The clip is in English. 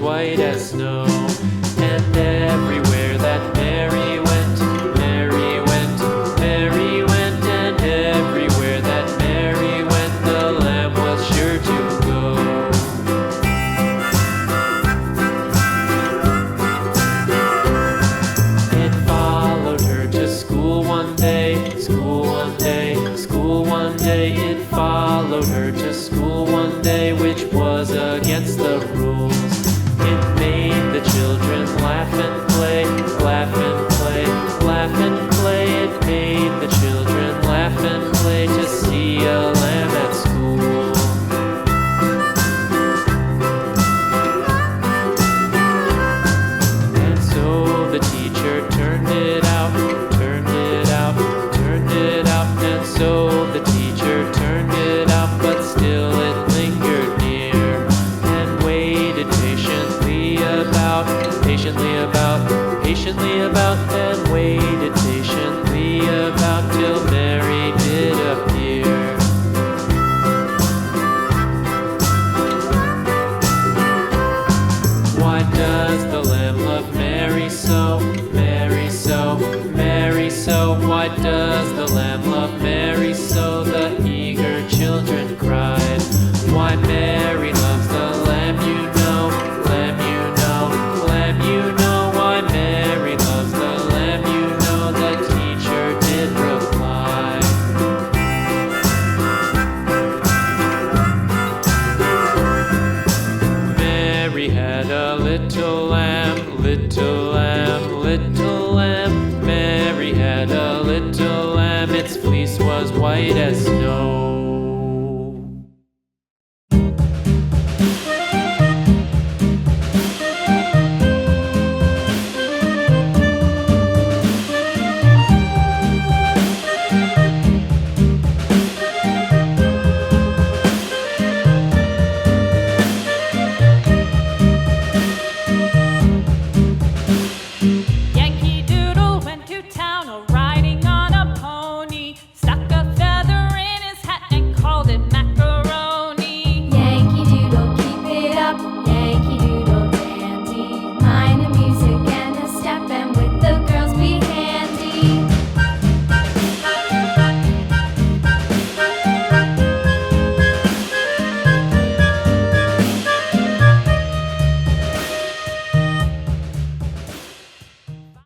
white as snow. And everywhere that Mary went, Mary went, Mary went, and everywhere that Mary went, the lamb was sure to go. It followed her to school one day, school one day, school one day. It followed her to school one day, which was against the rules. It made the children laugh and play, laugh and play, laugh and play. It made the children laugh and play to see a lamb at school. And so the teacher turned it out, turned it out, turned it out. And so the teacher turned it out, but still it lingered near and waited patiently about, and waited patiently about till Mary did appear. Why does the lamb love Mary so, Mary so, Mary so? Why does the lamb love Mary so? The eager children cried. Why Mary loves the lamb, you know, lamb, you know, lamb, you know. Why Mary loves the lamb, you know, the teacher did reply. Mary had a little lamb, little lamb, little lamb. Mary had a little lamb, its fleece was white as snow.